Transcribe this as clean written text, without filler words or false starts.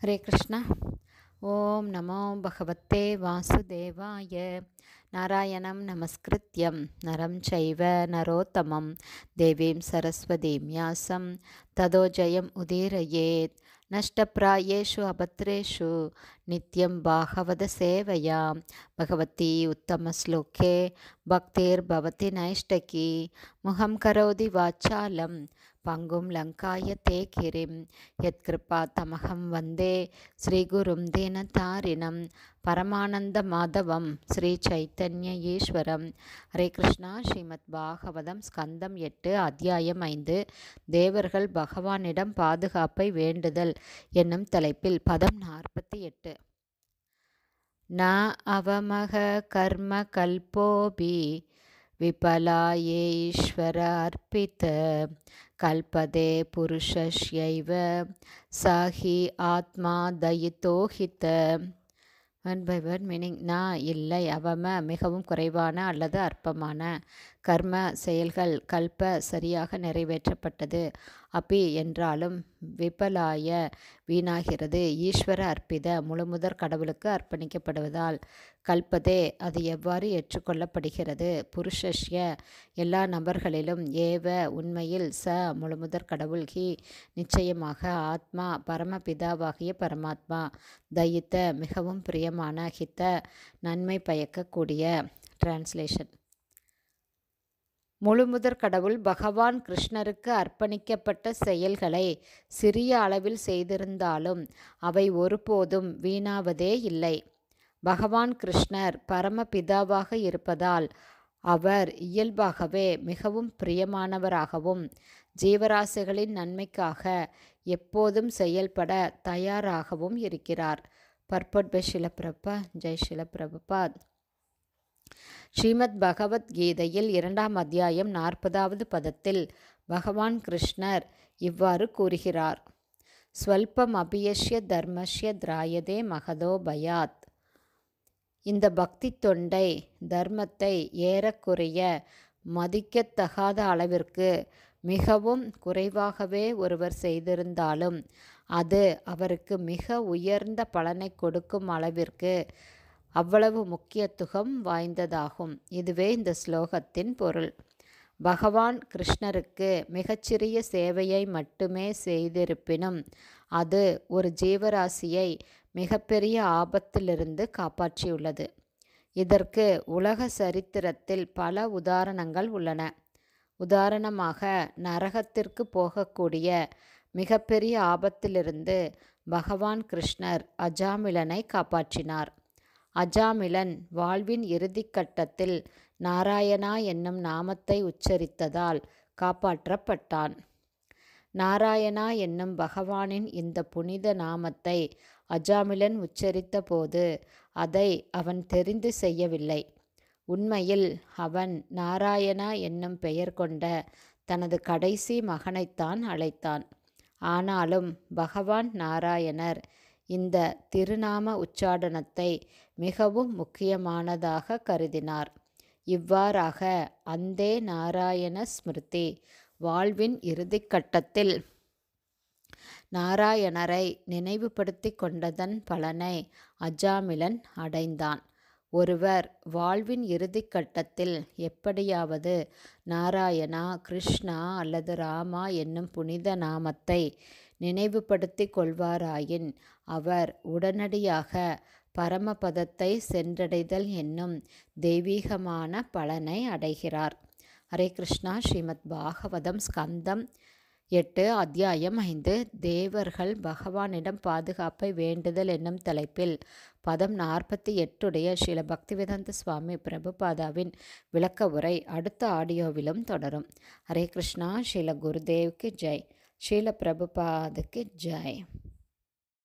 ஹரே கிருஷ்ணா. ஓம் நமோ பகவத்தே வாசுதேவாய. நாராயணம் நமஸ்கிருத்யம் நரம் சைவ நரோத்தமம் தேவீம் சரஸ்வதீம் யாசம் ததோ ஜெயம் உதீரயேத். நஷ்டப்ராயேஷு அபத்ரேஷு நித்யம் பாகவத சேவையா பகவதி உத்தமஸ்லோகே பக்திர் பவதி நைஷ்டகி. முகம் கரோதி வாச்சாலம் பங்கும் லங்காய தே கிரிம் யத்கிருபா தமகம் வந்தே ஸ்ரீகுரும் தீனதாரிணம் பரமானந்த மாதவம் ஸ்ரீ சைத்தன்ய ஈஸ்வரம். ஹரே கிருஷ்ணா. ஸ்ரீமத் பாகவதம் ஸ்கந்தம் 8 அத்தியாயம் 5 தேவர்கள் பகவானிடம் பாதுகாப்பை வேண்டுதல் என்னும் தலைப்பில் பதம் 48. ந அவமக கர்ம கல்போபி விபலாயே ஈஸ்வர அர்ப்பித கல்பதே புருஷஸ்யைவ சாஹி ஆத்மா தயிதோஹித. One by one meaning. நான் இல்லை, அவம மிகவும் குறைவான அல்லது அற்பமான கர்ம செயல்கள் கல்ப சரியாக நிறைவேற்றப்பட்டது, அப்பி என்றாலும் விபலாய வீணாகிறது, ஈஸ்வர அர்ப்பித முழுமுதற் கடவுளுக்கு அர்ப்பணிக்கப்படுவதால், கல்பதே அது எவ்வாறு ஏற்றுக்கொள்ளப்படுகிறது, புருஷஸ்ய எல்லா நபர்களிலும், ஏவ உண்மையில், ச முழுமுதற் கடவுள், ஹி நிச்சயமாக, ஆத்மா பரமபிதாவாகிய பரமாத்மா, தயித்த மிகவும் பிரியமான, ஹித நன்மை பயக்கக்கூடிய. டிரான்ஸ்லேஷன். முழுமுதற் கடவுள் பகவான் கிருஷ்ணருக்கு அர்ப்பணிக்கப்பட்ட செயல்களை சிறிய அளவில் செய்திருந்தாலும் அவை ஒருபோதும் வீணாவதே இல்லை. பகவான் கிருஷ்ணர் பரமபிதாவாக இருப்பதால் அவர் இயல்பாகவே மிகவும் பிரியமானவராகவும் ஜீவராசிகளின் நன்மைக்காக எப்போதும் செயல்பட தயாராகவும் இருக்கிறார். பர்பட் பை ஷில பிரபா. ஜெய் ஷில பிரபுபாத். ஸ்ரீமத் பகவத்கீதையில் 2ஆம் அத்தியாயம் 40வது பதத்தில் பகவான் கிருஷ்ணர் இவ்வாறு கூறுகிறார். ஸ்வல்பம் அபியஷ்ய தர்மஸ்ய திராயதே மகதோ பயாத். இந்த பக்தி தொண்டை தர்மத்தை ஏறக்குறைய மதிக்கத்தகாத அளவிற்கு மிகவும் குறைவாகவே ஒருவர் செய்திருந்தாலும் அது அவருக்கு மிக உயர்ந்த பலனை கொடுக்கும் அளவிற்கு அவ்வளவு முக்கியத்துவம் வாய்ந்ததாகும். இதுவே இந்த ஸ்லோகத்தின் பொருள். பகவான் கிருஷ்ணருக்கு மிகச்சிறிய சேவையை மட்டுமே செய்திருப்பினும் அது ஒரு ஜீவராசியை மிகப்பெரிய ஆபத்திலிருந்து காப்பாற்றியுள்ளது. இதற்கு உலக சரித்திரத்தில் பல உதாரணங்கள் உள்ளன. உதாரணமாக, நரகத்திற்கு போகக்கூடிய மிகப்பெரிய ஆபத்திலிருந்து பகவான் கிருஷ்ணர் அஜாமிலனை காப்பாற்றினார். அஜாமிலன் வாழ்வின் இறுதிக்கட்டத்தில் நாராயணா என்னும் நாமத்தை உச்சரித்ததால் காப்பாற்றப்பட்டான். நாராயணா என்னும் பகவானின் இந்த புனித நாமத்தை அஜாமிலன் உச்சரித்த போது அதை அவன் தெரிந்து செய்யவில்லை. உண்மையில் அவன் நாராயணா என்னும் பெயர் கொண்ட தனது கடைசி மகனைத்தான் அழைத்தான். ஆனாலும் பகவான் நாராயணர் இந்த திருநாம உச்சாடனத்தை மிகவும் முக்கியமானதாக கருதினார். இவ்வாறாக அந்தே நாராயண ஸ்மிருதி வாழ்வின் இறுதிக்கட்டத்தில் நாராயணரை நினைவுபடுத்தி கொண்டதன் பலனை அஜாமிலன் அடைந்தான். ஒருவர் வாழ்வின் இறுதிக்கட்டத்தில் எப்படியாவது நாராயணா, கிருஷ்ணா அல்லது ராமா என்னும் புனித நாமத்தை நினைவுபடுத்தி கொள்வாராயின் அவர் உடனடியாக பரமபதத்தை சென்றடைதல் என்னும் தெய்வீகமான பலனை அடைகிறார். ஹரே கிருஷ்ணா. ஸ்ரீமத் பாகவதம் ஸ்கந்தம் 8 அத்தியாயம் 5 தேவர்கள் பகவானிடம் பாதுகாப்பை வேண்டுதல் என்னும் தலைப்பில் பதம் 48 ஸ்ரீல பக்திவேதாந்த சுவாமி பிரபுபாதாவின் விளக்க உரை அடுத்த ஆடியோவிலும் தொடரும். ஹரே கிருஷ்ணா. ஸ்ரீல குருதேவ்க்கு ஜெய். ஸ்ரீல பிரபுபாதுக்கு ஜெய்.